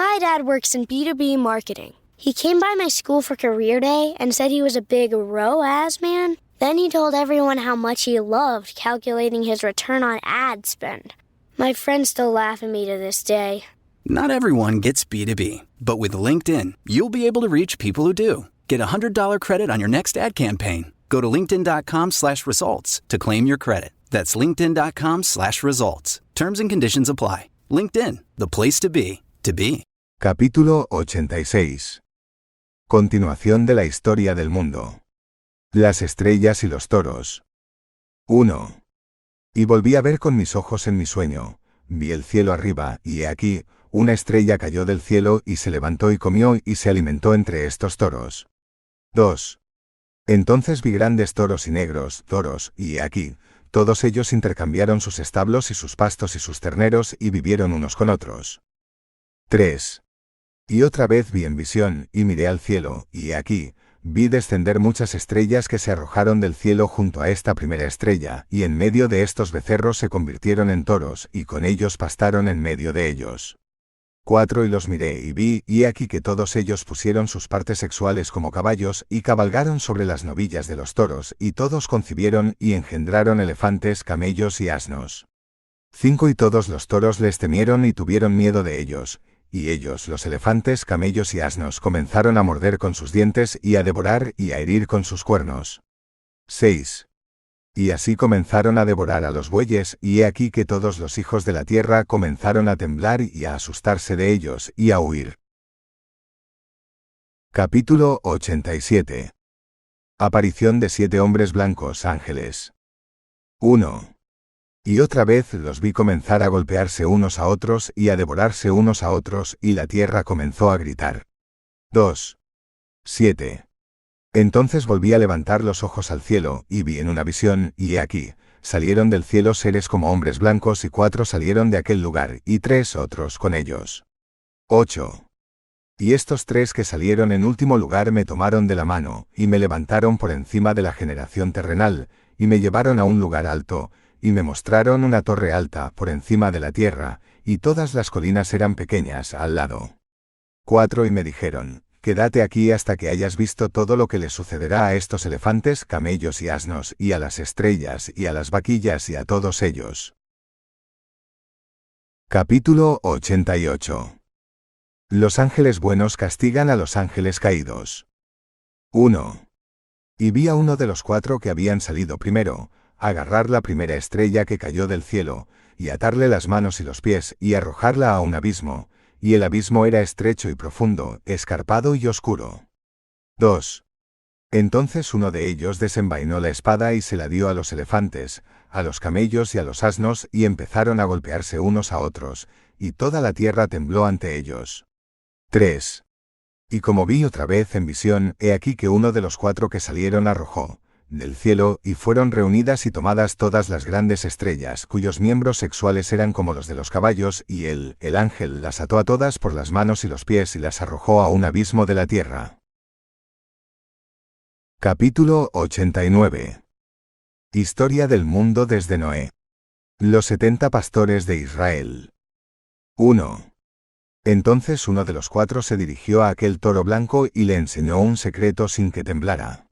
My dad works in B2B marketing. He came by my school for career day and said he was a big ROAS man. Then he told everyone how much he loved calculating his return on ad spend. My friends still laugh at me to this day. Not everyone gets B2B, but with LinkedIn, you'll be able to reach people who do. Get a $100 credit on your next ad campaign. Go to linkedin.com/results to claim your credit. That's linkedin.com/results. Terms and conditions apply. LinkedIn, the place to be, to be. Capítulo 86. Continuación de la historia del mundo. Las estrellas y los toros. 1. Y volví a ver con mis ojos en mi sueño. Vi el cielo arriba, y he aquí, una estrella cayó del cielo y se levantó y comió y se alimentó entre estos toros. 2. Entonces vi grandes toros y negros, toros, y he aquí, todos ellos intercambiaron sus establos y sus pastos y sus terneros y vivieron unos con otros. 3. Y otra vez vi en visión, y miré al cielo, y he aquí, vi descender muchas estrellas que se arrojaron del cielo junto a esta primera estrella, y en medio de estos becerros se convirtieron en toros, y con ellos pastaron en medio de ellos. 4. Y los miré y vi, y he aquí que todos ellos pusieron sus partes sexuales como caballos, y cabalgaron sobre las novillas de los toros, y todos concibieron y engendraron elefantes, camellos y asnos. 5. Y todos los toros les temieron y tuvieron miedo de ellos, y ellos, los elefantes, camellos y asnos, comenzaron a morder con sus dientes y a devorar y a herir con sus cuernos. 6. Y así comenzaron a devorar a los bueyes, y he aquí que todos los hijos de la tierra comenzaron a temblar y a asustarse de ellos y a huir. Capítulo 87. Aparición de 7 hombres blancos ángeles. 1. Y otra vez los vi comenzar a golpearse unos a otros y a devorarse unos a otros, y la tierra comenzó a gritar. 2. 7. Entonces volví a levantar los ojos al cielo, y vi en una visión, y he aquí, salieron del cielo seres como hombres blancos, y 4 salieron de aquel lugar, y 3 otros con ellos. 8. Y estos 3 que salieron en último lugar me tomaron de la mano, y me levantaron por encima de la generación terrenal, y me llevaron a un lugar alto, y me mostraron una torre alta por encima de la tierra, y todas las colinas eran pequeñas al lado. 4. Y me dijeron, quédate aquí hasta que hayas visto todo lo que le sucederá a estos elefantes, camellos y asnos, y a las estrellas, y a las vaquillas, y a todos ellos. Capítulo 88. Los ángeles buenos castigan a los ángeles caídos. 1. Y vi a uno de los 4 que habían salido primero, agarrar la primera estrella que cayó del cielo, y atarle las manos y los pies, y arrojarla a un abismo, y el abismo era estrecho y profundo, escarpado y oscuro. 2. Entonces uno de ellos desenvainó la espada y se la dio a los elefantes, a los camellos y a los asnos, y empezaron a golpearse unos a otros, y toda la tierra tembló ante ellos. 3. Y como vi otra vez en visión, he aquí que uno de los 4 que salieron arrojó del cielo, y fueron reunidas y tomadas todas las grandes estrellas, cuyos miembros sexuales eran como los de los caballos, y el ángel las ató a todas por las manos y los pies y las arrojó a un abismo de la tierra. Capítulo 89. Historia del mundo desde Noé. Los 70 pastores de Israel. 1. Entonces uno de los 4 se dirigió a aquel toro blanco y le enseñó un secreto sin que temblara.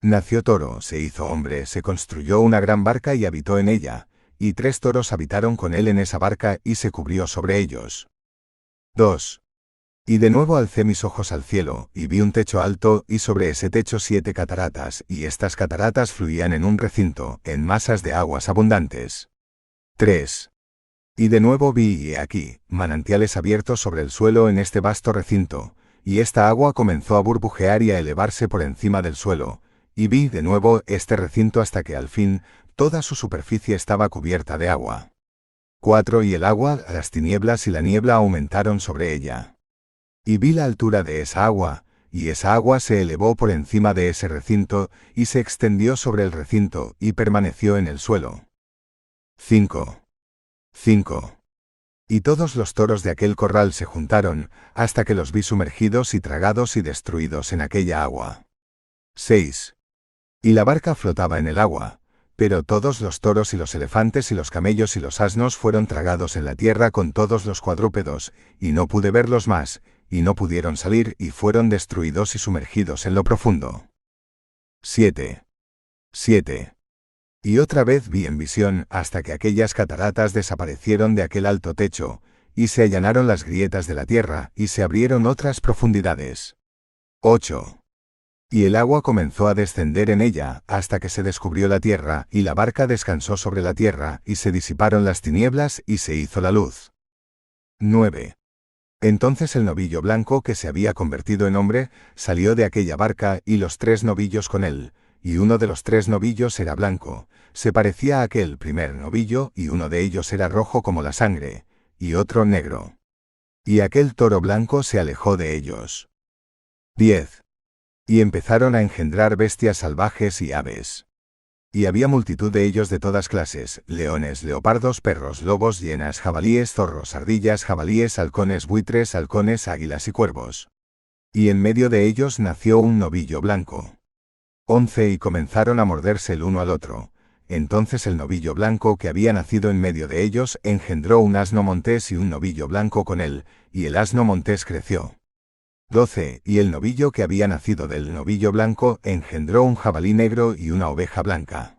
Nació toro, se hizo hombre, se construyó una gran barca y habitó en ella, y 3 toros habitaron con él en esa barca y se cubrió sobre ellos. 2. Y de nuevo alcé mis ojos al cielo, y vi un techo alto, y sobre ese techo 7 cataratas, y estas cataratas fluían en un recinto, en masas de aguas abundantes. 3. Y de nuevo vi, y he aquí, manantiales abiertos sobre el suelo en este vasto recinto, y esta agua comenzó a burbujear y a elevarse por encima del suelo, y vi de nuevo este recinto hasta que al fin toda su superficie estaba cubierta de agua. 4. Y el agua, las tinieblas y la niebla aumentaron sobre ella. Y vi la altura de esa agua, y esa agua se elevó por encima de ese recinto, y se extendió sobre el recinto, y permaneció en el suelo. 5. 5. Y todos los toros de aquel corral se juntaron, hasta que los vi sumergidos y tragados y destruidos en aquella agua. 6. Y la barca flotaba en el agua, Pero todos los toros y los elefantes y los camellos y los asnos fueron tragados en la tierra con todos los cuadrúpedos, y no pude verlos más, y no pudieron salir y fueron destruidos y sumergidos en lo profundo. 7. Y otra vez vi en visión hasta que aquellas cataratas desaparecieron de aquel alto techo, y se allanaron las grietas de la tierra, y se abrieron otras profundidades. 8. Y el agua comenzó a descender en ella, hasta que se descubrió la tierra, y la barca descansó sobre la tierra, y se disiparon las tinieblas, y se hizo la luz. 9. Entonces el novillo blanco que se había convertido en hombre, salió de aquella barca, y los 3 novillos con él, y uno de los 3 novillos era blanco, se parecía a aquel primer novillo, y uno de ellos era rojo como la sangre, y otro negro. Y aquel toro blanco se alejó de ellos. 10. Y empezaron a engendrar bestias salvajes y aves. Y había multitud de ellos de todas clases, leones, leopardos, perros, lobos, hienas, jabalíes, zorros, ardillas, jabalíes, halcones, buitres, halcones, águilas y cuervos. Y en medio de ellos nació un novillo blanco. 11 Y comenzaron a morderse el uno al otro. Entonces el novillo blanco que había nacido en medio de ellos engendró un asno montés y un novillo blanco con él, y el asno montés creció. 12 Y el novillo que había nacido del novillo blanco engendró un jabalí negro y una oveja blanca.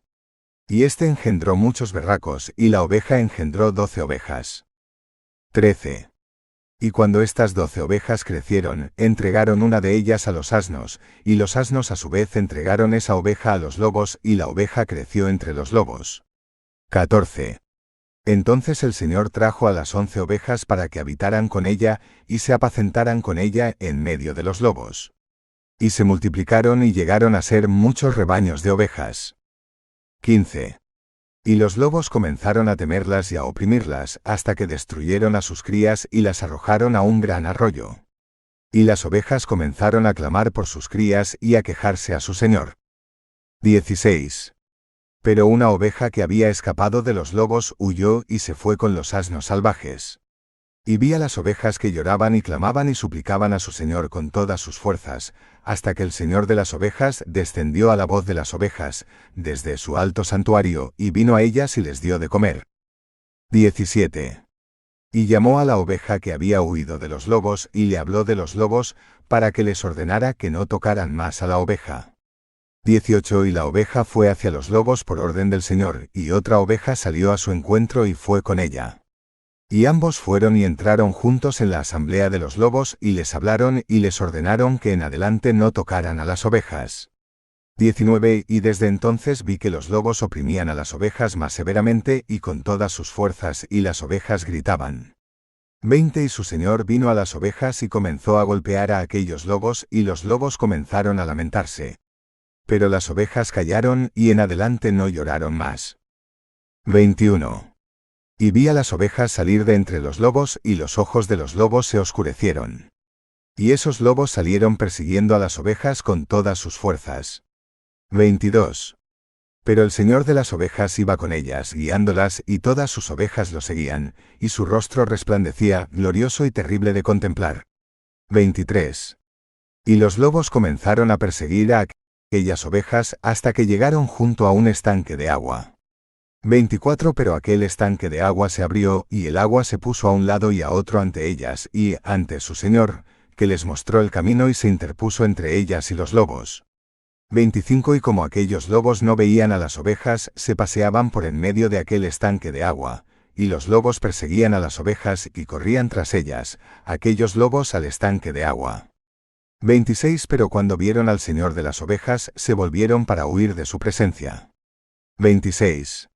Y este engendró muchos berracos, y la oveja engendró 12 ovejas. 13 Y cuando estas 12 ovejas crecieron, entregaron una de ellas a los asnos, y los asnos a su vez entregaron esa oveja a los lobos, y la oveja creció entre los lobos. 14 Entonces el Señor trajo a las 11 ovejas para que habitaran con ella, y se apacentaran con ella en medio de los lobos. Y se multiplicaron y llegaron a ser muchos rebaños de ovejas. 15 Y los lobos comenzaron a temerlas y a oprimirlas, hasta que destruyeron a sus crías y las arrojaron a un gran arroyo. Y las ovejas comenzaron a clamar por sus crías y a quejarse a su Señor. 16 Pero una oveja que había escapado de los lobos huyó y se fue con los asnos salvajes. Y vi a las ovejas que lloraban y clamaban y suplicaban a su Señor con todas sus fuerzas, hasta que el Señor de las ovejas descendió a la voz de las ovejas, desde su alto santuario, y vino a ellas y les dio de comer. 17 Y llamó a la oveja que había huido de los lobos, y le habló de los lobos, para que les ordenara que no tocaran más a la oveja. 18 Y la oveja fue hacia los lobos por orden del Señor, y otra oveja salió a su encuentro y fue con ella. Y ambos fueron y entraron juntos en la asamblea de los lobos, y les hablaron y les ordenaron que en adelante no tocaran a las ovejas. 19 Y desde entonces vi que los lobos oprimían a las ovejas más severamente y con todas sus fuerzas, y las ovejas gritaban. 20 Y su Señor vino a las ovejas y comenzó a golpear a aquellos lobos, y los lobos comenzaron a lamentarse. Pero las ovejas callaron, y en adelante no lloraron más. 21 Y vi a las ovejas salir de entre los lobos, y los ojos de los lobos se oscurecieron. Y esos lobos salieron persiguiendo a las ovejas con todas sus fuerzas. 22 Pero el Señor de las ovejas iba con ellas, guiándolas, y todas sus ovejas lo seguían, y su rostro resplandecía, glorioso y terrible de contemplar. 23 Y los lobos comenzaron a perseguir a aquellas ovejas hasta que llegaron junto a un estanque de agua. 24 Pero aquel estanque de agua se abrió, y el agua se puso a un lado y a otro ante ellas, y ante su Señor, que les mostró el camino y se interpuso entre ellas y los lobos. 25 Y como aquellos lobos no veían a las ovejas, se paseaban por en medio de aquel estanque de agua, y los lobos perseguían a las ovejas y corrían tras ellas, aquellos lobos al estanque de agua. 26 Pero cuando vieron al Señor de las ovejas, se volvieron para huir de su presencia. 26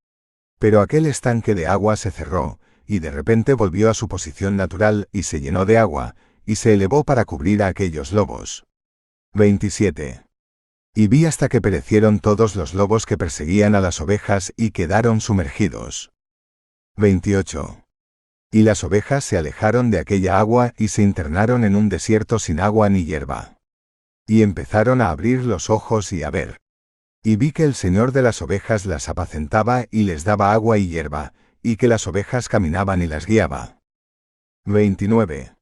Pero aquel estanque de agua se cerró, y de repente volvió a su posición natural, y se llenó de agua, y se elevó para cubrir a aquellos lobos. 27 Y vi hasta que perecieron todos los lobos que perseguían a las ovejas y quedaron sumergidos. 28 Y las ovejas se alejaron de aquella agua y se internaron en un desierto sin agua ni hierba. Y empezaron a abrir los ojos y a ver. Y vi que el Señor de las ovejas las apacentaba y les daba agua y hierba, y que las ovejas caminaban y las guiaba. 29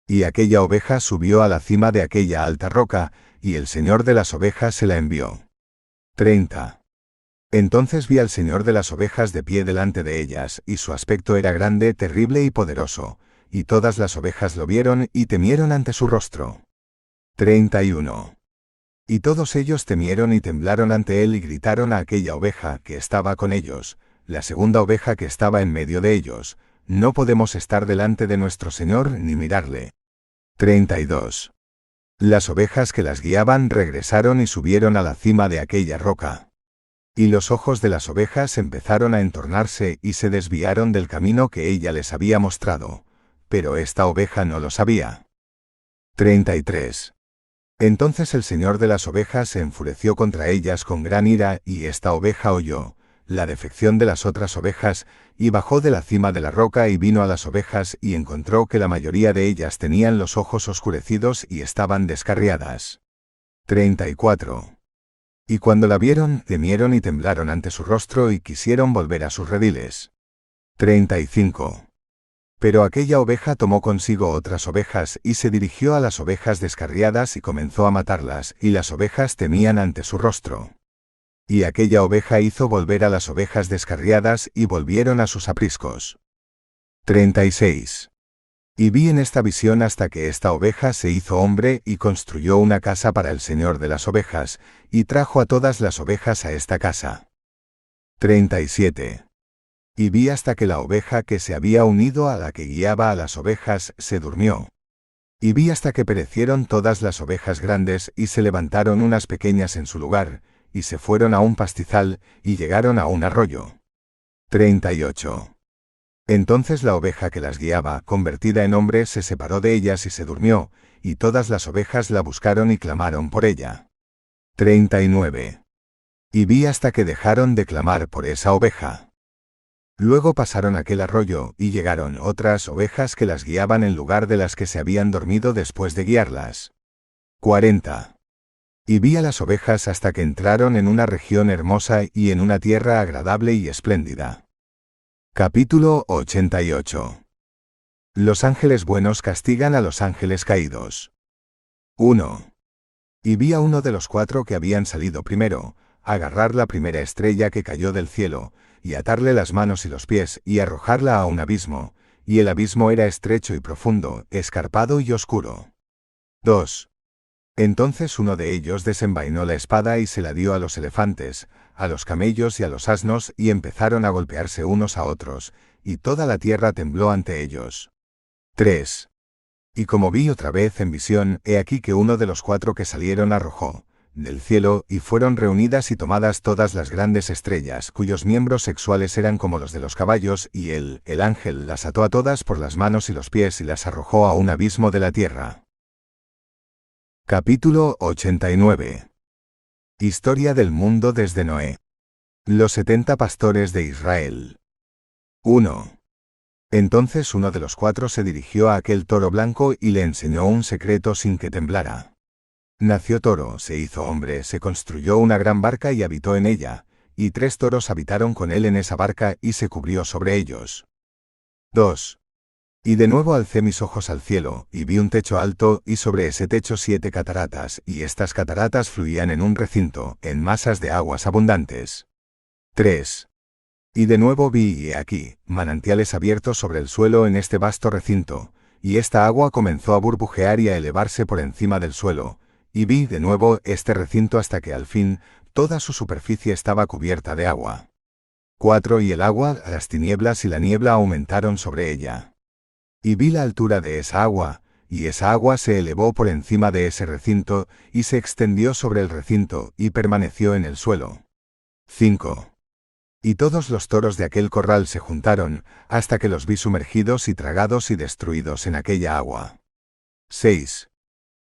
Y aquella oveja subió a la cima de aquella alta roca, y el Señor de las ovejas se la envió. 30 Entonces vi al Señor de las ovejas de pie delante de ellas, y su aspecto era grande, terrible y poderoso, y todas las ovejas lo vieron y temieron ante su rostro. 31. Y todos ellos temieron y temblaron ante él y gritaron a aquella oveja que estaba con ellos, la segunda oveja que estaba en medio de ellos: no podemos estar delante de nuestro Señor ni mirarle. 32. Las ovejas que las guiaban regresaron y subieron a la cima de aquella roca. Y los ojos de las ovejas empezaron a entornarse y se desviaron del camino que ella les había mostrado, pero esta oveja no lo sabía. 33. Entonces el Señor de las ovejas se enfureció contra ellas con gran ira, y esta oveja oyó la defección de las otras ovejas, y bajó de la cima de la roca y vino a las ovejas y encontró que la mayoría de ellas tenían los ojos oscurecidos y estaban descarriadas. 34. Y cuando la vieron, temieron y temblaron ante su rostro y quisieron volver a sus rediles. 35. Pero aquella oveja tomó consigo otras ovejas y se dirigió a las ovejas descarriadas y comenzó a matarlas, y las ovejas temían ante su rostro. Y aquella oveja hizo volver a las ovejas descarriadas y volvieron a sus apriscos. 36. Y vi en esta visión hasta que esta oveja se hizo hombre y construyó una casa para el Señor de las ovejas, y trajo a todas las ovejas a esta casa. 37. Y vi hasta que la oveja que se había unido a la que guiaba a las ovejas se durmió. Y vi hasta que perecieron todas las ovejas grandes y se levantaron unas pequeñas en su lugar, y se fueron a un pastizal y llegaron a un arroyo. 38. Entonces la oveja que las guiaba, convertida en hombre, se separó de ellas y se durmió, y todas las ovejas la buscaron y clamaron por ella. 39. Y vi hasta que dejaron de clamar por esa oveja. Luego pasaron aquel arroyo, y llegaron otras ovejas que las guiaban en lugar de las que se habían dormido después de guiarlas. 40. Y vi a las ovejas hasta que entraron en una región hermosa y en una tierra agradable y espléndida. Capítulo 88. Los ángeles buenos castigan a los ángeles caídos. 1. Y vi a uno de los 4 que habían salido primero, agarrar la primera estrella que cayó del cielo, y atarle las manos y los pies, y arrojarla a un abismo, y el abismo era estrecho y profundo, escarpado y oscuro. 2. Entonces uno de ellos desenvainó la espada y se la dio a los elefantes, a los camellos y a los asnos, y empezaron a golpearse unos a otros, y toda la tierra tembló ante ellos. 3. Y como vi otra vez en visión, he aquí que uno de los 4 que salieron arrojó del cielo, y fueron reunidas y tomadas todas las grandes estrellas, cuyos miembros sexuales eran como los de los caballos, y el ángel las ató a todas por las manos y los pies y las arrojó a un abismo de la tierra. Capítulo 89. Historia del mundo desde Noé. Los 70 pastores de Israel. 1. Entonces uno de los 4 se dirigió a aquel toro blanco y le enseñó un secreto sin que temblara. Nació toro, se hizo hombre, se construyó una gran barca y habitó en ella, y 3 toros habitaron con él en esa barca y se cubrió sobre ellos. 2. Y de nuevo alcé mis ojos al cielo, y vi un techo alto, y sobre ese techo 7 cataratas, y estas cataratas fluían en un recinto, en masas de aguas abundantes. 3. Y de nuevo vi, y he aquí, manantiales abiertos sobre el suelo en este vasto recinto, y esta agua comenzó a burbujear y a elevarse por encima del suelo, y vi de nuevo este recinto hasta que al fin toda su superficie estaba cubierta de agua. 4. Y el agua, las tinieblas y la niebla aumentaron sobre ella. Y vi la altura de esa agua, y esa agua se elevó por encima de ese recinto, y se extendió sobre el recinto, y permaneció en el suelo. 5. Y todos los toros de aquel corral se juntaron, hasta que los vi sumergidos y tragados y destruidos en aquella agua. 6.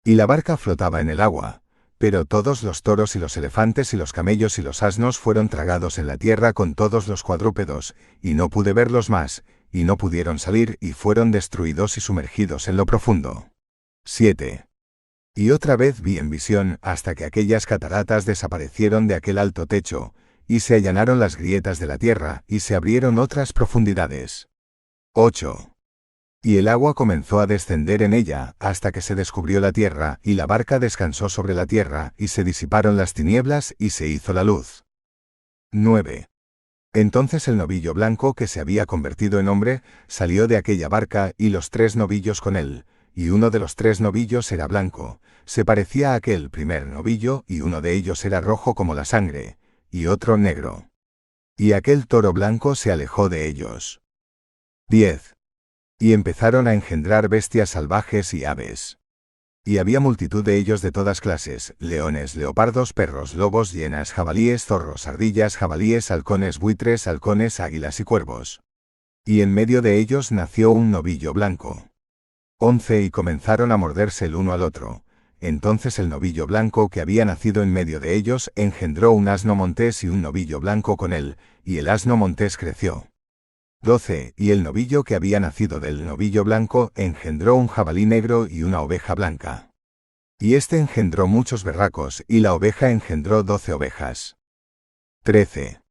Y la barca flotaba en el agua, pero todos los toros y los elefantes y los camellos y los asnos fueron tragados en la tierra con todos los cuadrúpedos, y no pude verlos más, y no pudieron salir y fueron destruidos y sumergidos en lo profundo. 7. Y otra vez vi en visión hasta que aquellas cataratas desaparecieron de aquel alto techo, y se allanaron las grietas de la tierra, y se abrieron otras profundidades. 8. Y el agua comenzó a descender en ella, hasta que se descubrió la tierra, y la barca descansó sobre la tierra, y se disiparon las tinieblas, y se hizo la luz. 9. Entonces el novillo blanco que se había convertido en hombre, salió de aquella barca y los 3 novillos con él, y uno de los 3 novillos era blanco, se parecía a aquel primer novillo, y uno de ellos era rojo como la sangre, y otro negro. Y aquel toro blanco se alejó de ellos. 10. Y empezaron a engendrar bestias salvajes y aves. Y había multitud de ellos de todas clases, leones, leopardos, perros, lobos, hienas, jabalíes, zorros, ardillas, jabalíes, halcones, buitres, halcones, águilas y cuervos. Y en medio de ellos nació un novillo blanco. 11. Y comenzaron a morderse el uno al otro. Entonces el novillo blanco que había nacido en medio de ellos engendró un asno montés y un novillo blanco con él, y el asno montés creció. 12. Y el novillo que había nacido del novillo blanco engendró un jabalí negro y una oveja blanca. Y éste engendró muchos berracos, y la oveja engendró 12 ovejas. 13.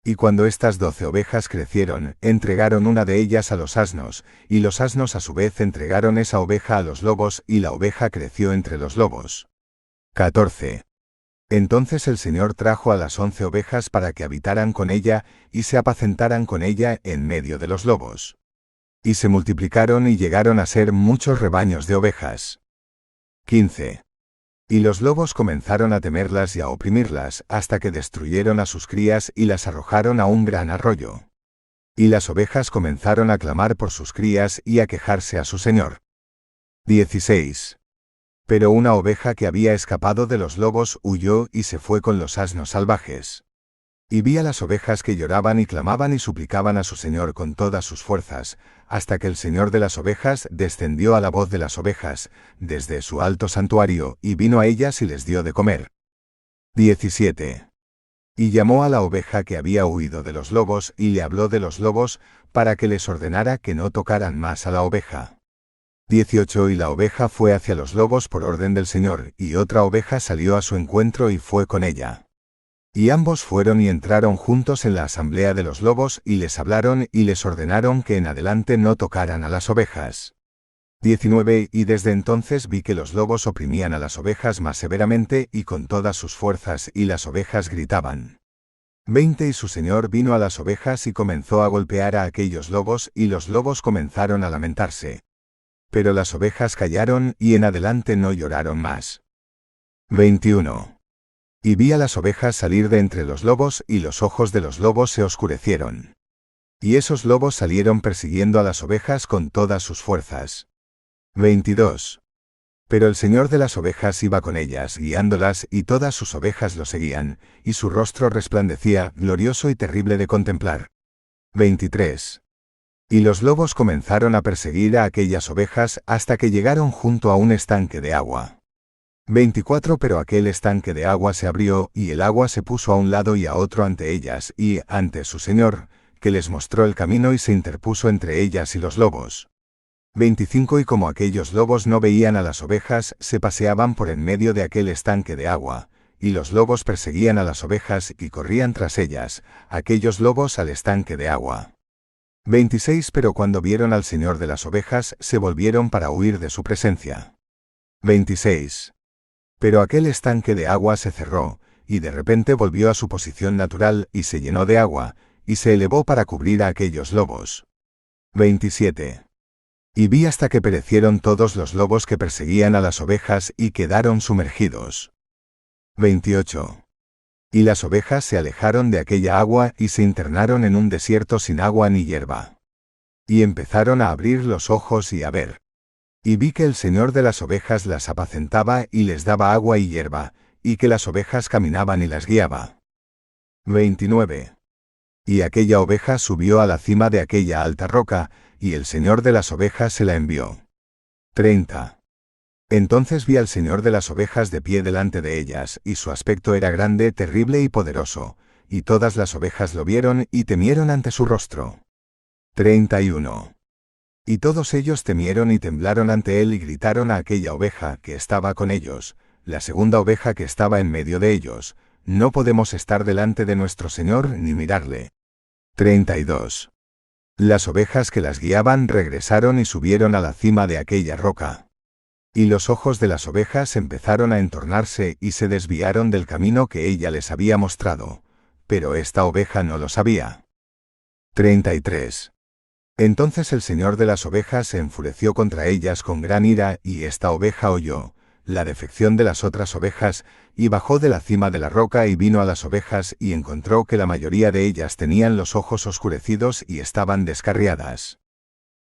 Y cuando estas 12 ovejas crecieron, entregaron una de ellas a los asnos, y los asnos a su vez entregaron esa oveja a los lobos, y la oveja creció entre los lobos. 14. Entonces el Señor trajo a las 11 ovejas para que habitaran con ella, y se apacentaran con ella en medio de los lobos. Y se multiplicaron y llegaron a ser muchos rebaños de ovejas. 15. Y los lobos comenzaron a temerlas y a oprimirlas, hasta que destruyeron a sus crías y las arrojaron a un gran arroyo. Y las ovejas comenzaron a clamar por sus crías y a quejarse a su Señor. 16. Pero una oveja que había escapado de los lobos huyó y se fue con los asnos salvajes. Y vi a las ovejas que lloraban y clamaban y suplicaban a su Señor con todas sus fuerzas, hasta que el Señor de las ovejas descendió a la voz de las ovejas, desde su alto santuario, y vino a ellas y les dio de comer. 17. Y llamó a la oveja que había huido de los lobos, y le habló de los lobos, para que les ordenara que no tocaran más a la oveja. 18. Y la oveja fue hacia los lobos por orden del Señor, y otra oveja salió a su encuentro y fue con ella. Y ambos fueron y entraron juntos en la asamblea de los lobos, y les hablaron y les ordenaron que en adelante no tocaran a las ovejas. 19. Y desde entonces vi que los lobos oprimían a las ovejas más severamente y con todas sus fuerzas, y las ovejas gritaban. 20. Y su Señor vino a las ovejas y comenzó a golpear a aquellos lobos, y los lobos comenzaron a lamentarse. Pero las ovejas callaron y en adelante no lloraron más. 21. Y vi a las ovejas salir de entre los lobos, y los ojos de los lobos se oscurecieron. Y esos lobos salieron persiguiendo a las ovejas con todas sus fuerzas. 22. Pero el Señor de las ovejas iba con ellas, guiándolas, y todas sus ovejas lo seguían, y su rostro resplandecía, glorioso y terrible de contemplar. 23. Y los lobos comenzaron a perseguir a aquellas ovejas hasta que llegaron junto a un estanque de agua. 24. Pero aquel estanque de agua se abrió, y el agua se puso a un lado y a otro ante ellas, y ante su Señor, que les mostró el camino y se interpuso entre ellas y los lobos. 25. Y como aquellos lobos no veían a las ovejas, se paseaban por en medio de aquel estanque de agua, y los lobos perseguían a las ovejas y corrían tras ellas, aquellos lobos al estanque de agua. 26. Pero cuando vieron al Señor de las ovejas, se volvieron para huir de su presencia. 26. Pero aquel estanque de agua se cerró, y de repente volvió a su posición natural, y se llenó de agua, y se elevó para cubrir a aquellos lobos. 27. Y vi hasta que perecieron todos los lobos que perseguían a las ovejas y quedaron sumergidos. 28. Y las ovejas se alejaron de aquella agua y se internaron en un desierto sin agua ni hierba. Y empezaron a abrir los ojos y a ver. Y vi que el Señor de las ovejas las apacentaba y les daba agua y hierba, y que las ovejas caminaban y las guiaba. 29. Y aquella oveja subió a la cima de aquella alta roca, y el Señor de las ovejas se la envió. 30. Entonces vi al Señor de las ovejas de pie delante de ellas, y su aspecto era grande, terrible y poderoso, y todas las ovejas lo vieron y temieron ante su rostro. 31. Y todos ellos temieron y temblaron ante él y gritaron a aquella oveja que estaba con ellos, la segunda oveja que estaba en medio de ellos, no podemos estar delante de nuestro Señor ni mirarle. 32. Las ovejas que las guiaban regresaron y subieron a la cima de aquella roca. Y los ojos de las ovejas empezaron a entornarse y se desviaron del camino que ella les había mostrado, pero esta oveja no lo sabía. 33. Entonces el señor de las ovejas se enfureció contra ellas con gran ira, y esta oveja oyó la defección de las otras ovejas, y bajó de la cima de la roca y vino a las ovejas, y encontró que la mayoría de ellas tenían los ojos oscurecidos y estaban descarriadas.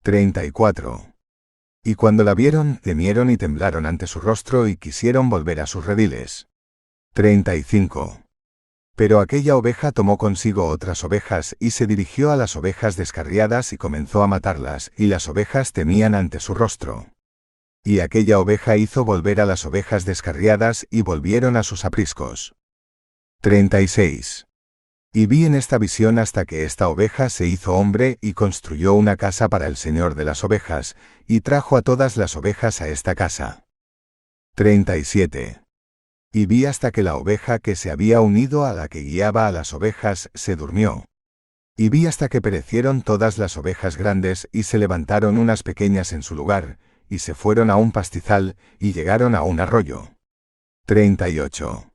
34. Y cuando la vieron, temieron y temblaron ante su rostro y quisieron volver a sus rediles. 35. Pero aquella oveja tomó consigo otras ovejas y se dirigió a las ovejas descarriadas y comenzó a matarlas, y las ovejas temían ante su rostro. Y aquella oveja hizo volver a las ovejas descarriadas y volvieron a sus apriscos. 36. Y vi en esta visión hasta que esta oveja se hizo hombre y construyó una casa para el señor de las ovejas, y trajo a todas las ovejas a esta casa. 37. Y vi hasta que la oveja que se había unido a la que guiaba a las ovejas se durmió. Y vi hasta que perecieron todas las ovejas grandes y se levantaron unas pequeñas en su lugar, y se fueron a un pastizal, y llegaron a un arroyo. 38.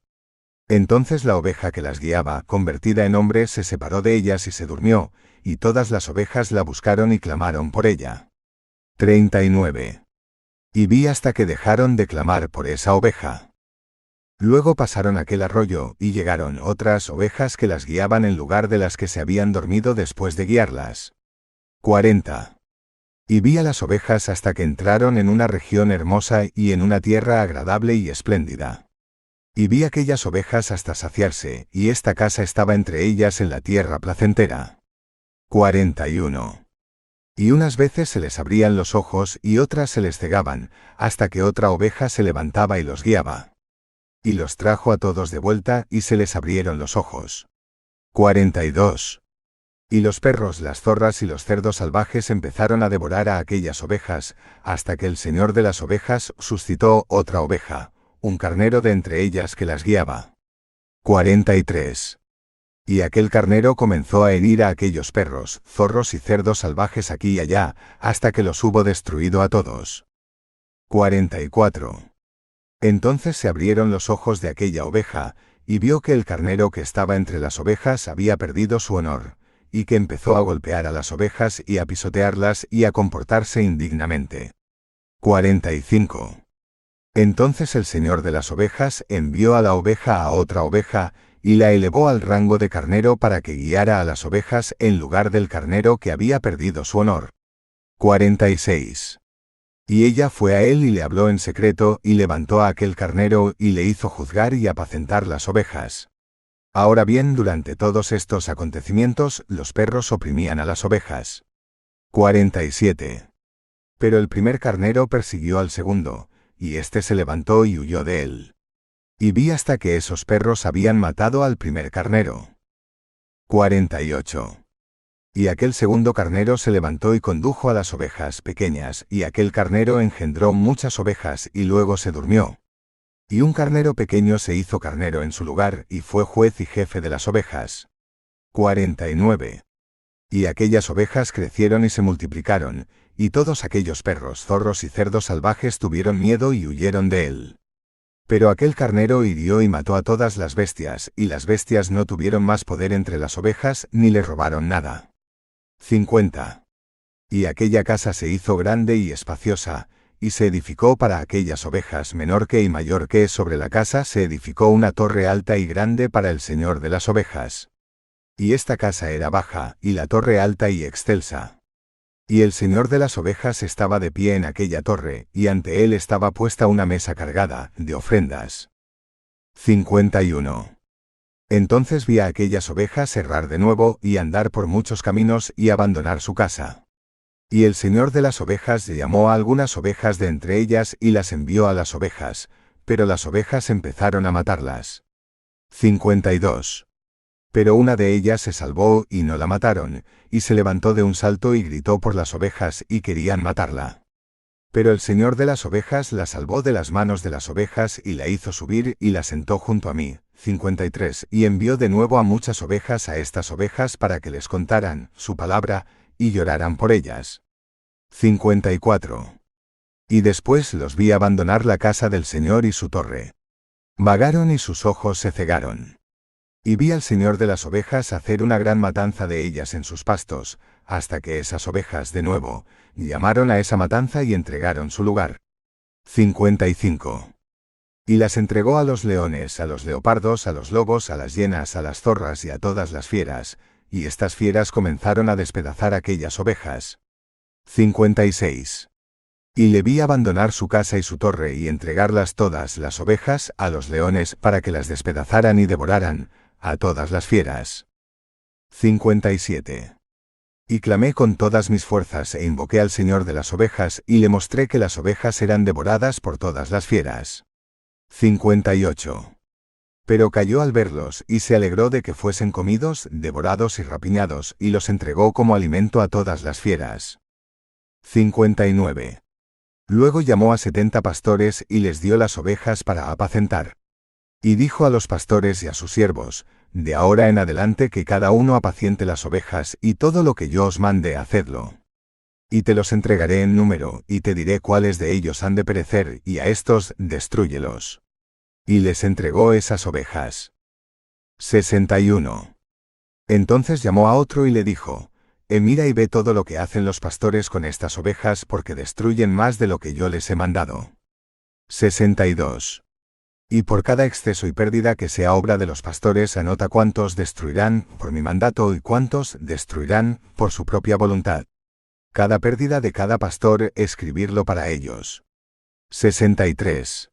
Entonces la oveja que las guiaba, convertida en hombre, se separó de ellas y se durmió, y todas las ovejas la buscaron y clamaron por ella. 39. Y vi hasta que dejaron de clamar por esa oveja. Luego pasaron aquel arroyo, y llegaron otras ovejas que las guiaban en lugar de las que se habían dormido después de guiarlas. 40. Y vi a las ovejas hasta que entraron en una región hermosa y en una tierra agradable y espléndida. Y vi aquellas ovejas hasta saciarse, y esta casa estaba entre ellas en la tierra placentera. 41. Y unas veces se les abrían los ojos y otras se les cegaban, hasta que otra oveja se levantaba y los guiaba. Y los trajo a todos de vuelta y se les abrieron los ojos. 42. Y los perros, las zorras y los cerdos salvajes empezaron a devorar a aquellas ovejas, hasta que el señor de las ovejas suscitó otra oveja, un carnero de entre ellas que las guiaba. 43. Y aquel carnero comenzó a herir a aquellos perros, zorros y cerdos salvajes aquí y allá, hasta que los hubo destruido a todos. 44. Entonces se abrieron los ojos de aquella oveja, y vio que el carnero que estaba entre las ovejas había perdido su honor, y que empezó a golpear a las ovejas y a pisotearlas y a comportarse indignamente. 45. Entonces el señor de las ovejas envió a la oveja a otra oveja, y la elevó al rango de carnero para que guiara a las ovejas en lugar del carnero que había perdido su honor. 46. Y ella fue a él y le habló en secreto, y levantó a aquel carnero y le hizo juzgar y apacentar las ovejas. Ahora bien, durante todos estos acontecimientos, los perros oprimían a las ovejas. 47. Pero el primer carnero persiguió al segundo, y éste se levantó y huyó de él. Y vi hasta que esos perros habían matado al primer carnero. 48. Y aquel segundo carnero se levantó y condujo a las ovejas pequeñas, y aquel carnero engendró muchas ovejas y luego se durmió. Y un carnero pequeño se hizo carnero en su lugar, y fue juez y jefe de las ovejas. 49. Y aquellas ovejas crecieron y se multiplicaron, y todos aquellos perros, zorros y cerdos salvajes tuvieron miedo y huyeron de él. Pero aquel carnero hirió y mató a todas las bestias, y las bestias no tuvieron más poder entre las ovejas, ni le robaron nada. 50. Y aquella casa se hizo grande y espaciosa, y se edificó para aquellas ovejas menor que y mayor que. Sobre la casa se edificó una torre alta y grande para el señor de las ovejas. Y esta casa era baja, y la torre alta y excelsa. Y el señor de las ovejas estaba de pie en aquella torre, y ante él estaba puesta una mesa cargada de ofrendas. 51. Entonces vi a aquellas ovejas errar de nuevo, y andar por muchos caminos, y abandonar su casa. Y el señor de las ovejas llamó a algunas ovejas de entre ellas y las envió a las ovejas, pero las ovejas empezaron a matarlas. 52. Pero una de ellas se salvó y no la mataron, y se levantó de un salto y gritó por las ovejas y querían matarla. Pero el señor de las ovejas la salvó de las manos de las ovejas y la hizo subir y la sentó junto a mí. 53. Y envió de nuevo a muchas ovejas a estas ovejas para que les contaran su palabra y lloraran por ellas. 54. Y después los vi abandonar la casa del Señor y su torre. Vagaron y sus ojos se cegaron. Y vi al señor de las ovejas hacer una gran matanza de ellas en sus pastos, hasta que esas ovejas, de nuevo, llamaron a esa matanza y entregaron su lugar. 55. Y las entregó a los leones, a los leopardos, a los lobos, a las hienas, a las zorras y a todas las fieras, y estas fieras comenzaron a despedazar aquellas ovejas. 56. Y le vi abandonar su casa y su torre y entregarlas todas las ovejas a los leones para que las despedazaran y devoraran a todas las fieras. 57. Y clamé con todas mis fuerzas e invoqué al Señor de las ovejas y le mostré que las ovejas eran devoradas por todas las fieras. 58. Pero cayó al verlos y se alegró de que fuesen comidos, devorados y rapiñados, y los entregó como alimento a todas las fieras. 59. Luego llamó a 70 pastores y les dio las ovejas para apacentar. Y dijo a los pastores y a sus siervos: de ahora en adelante que cada uno apaciente las ovejas, y todo lo que yo os mande hacedlo. Y te los entregaré en número, y te diré cuáles de ellos han de perecer, y a estos destrúyelos. Y les entregó esas ovejas. 61. Entonces llamó a otro y le dijo: mira y ve todo lo que hacen los pastores con estas ovejas, porque destruyen más de lo que yo les he mandado. 62. Y por cada exceso y pérdida que sea obra de los pastores, anota cuántos destruirán por mi mandato y cuántos destruirán por su propia voluntad. Cada pérdida de cada pastor, escribirlo para ellos. 63.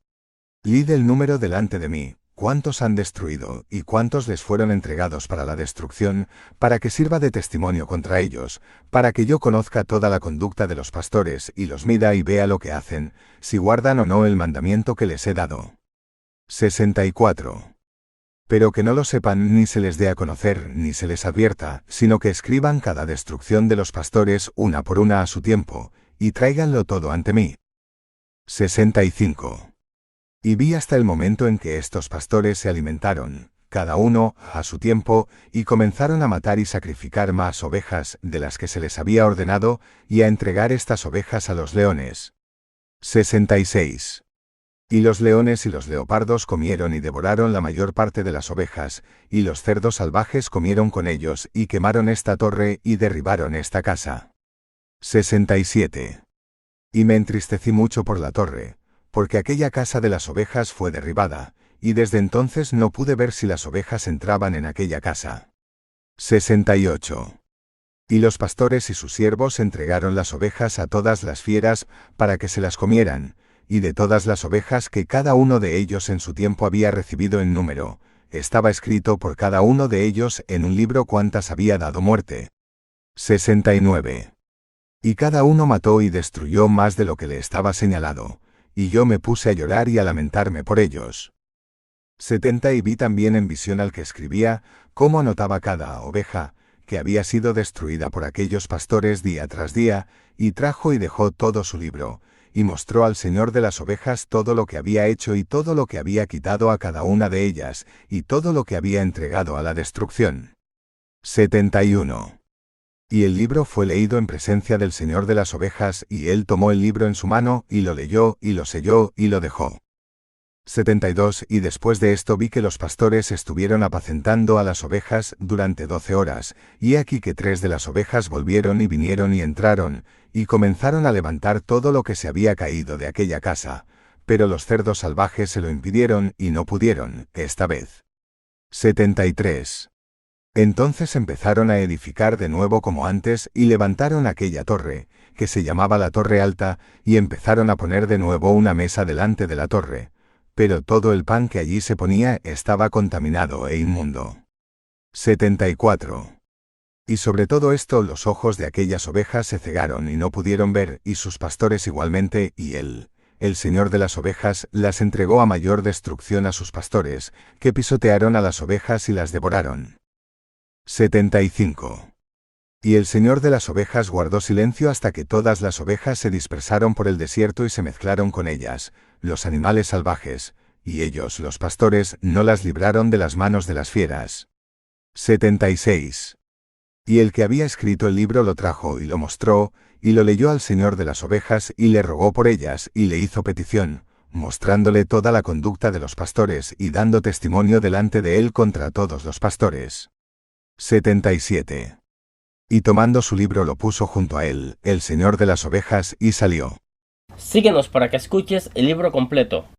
Lid el número delante de mí, cuántos han destruido y cuántos les fueron entregados para la destrucción, para que sirva de testimonio contra ellos, para que yo conozca toda la conducta de los pastores y los mida y vea lo que hacen, si guardan o no el mandamiento que les he dado. 64. Pero que no lo sepan ni se les dé a conocer ni se les advierta, sino que escriban cada destrucción de los pastores una por una a su tiempo, y tráiganlo todo ante mí. 65. Y vi hasta el momento en que estos pastores se alimentaron, cada uno a su tiempo, y comenzaron a matar y sacrificar más ovejas de las que se les había ordenado, y a entregar estas ovejas a los leones. 66. Y los leones y los leopardos comieron y devoraron la mayor parte de las ovejas, y los cerdos salvajes comieron con ellos, y quemaron esta torre y derribaron esta casa. 67. Y me entristecí mucho por la torre, porque aquella casa de las ovejas fue derribada, y desde entonces no pude ver si las ovejas entraban en aquella casa. 68. Y los pastores y sus siervos entregaron las ovejas a todas las fieras para que se las comieran, y de todas las ovejas que cada uno de ellos en su tiempo había recibido en número, estaba escrito por cada uno de ellos en un libro cuántas había dado muerte. 69. Y cada uno mató y destruyó más de lo que le estaba señalado, y yo me puse a llorar y a lamentarme por ellos. 70. Y vi también en visión al que escribía, cómo anotaba cada oveja, que había sido destruida por aquellos pastores día tras día, y trajo y dejó todo su libro, y mostró al Señor de las ovejas todo lo que había hecho y todo lo que había quitado a cada una de ellas, y todo lo que había entregado a la destrucción. 71. Y el libro fue leído en presencia del Señor de las ovejas, y él tomó el libro en su mano, y lo leyó, y lo selló, y lo dejó. 72. Y después de esto vi que los pastores estuvieron apacentando a las ovejas durante 12 horas, y he aquí que 3 de las ovejas volvieron y vinieron y entraron, y comenzaron a levantar todo lo que se había caído de aquella casa, pero los cerdos salvajes se lo impidieron y no pudieron, esta vez. 73. Entonces empezaron a edificar de nuevo como antes, y levantaron aquella torre, que se llamaba la Torre Alta, y empezaron a poner de nuevo una mesa delante de la torre, pero todo el pan que allí se ponía estaba contaminado e inmundo. 74. Y sobre todo esto los ojos de aquellas ovejas se cegaron y no pudieron ver, y sus pastores igualmente, y él, el Señor de las ovejas, las entregó a mayor destrucción a sus pastores, que pisotearon a las ovejas y las devoraron. 75. Y el Señor de las ovejas guardó silencio hasta que todas las ovejas se dispersaron por el desierto y se mezclaron con ellas, los animales salvajes, y ellos, los pastores, no las libraron de las manos de las fieras. 76. Y el que había escrito el libro lo trajo y lo mostró, y lo leyó al Señor de las ovejas, y le rogó por ellas, y le hizo petición, mostrándole toda la conducta de los pastores y dando testimonio delante de él contra todos los pastores. 77. Y tomando su libro lo puso junto a él, el señor de las ovejas, y salió. Síguenos para que escuches el libro completo.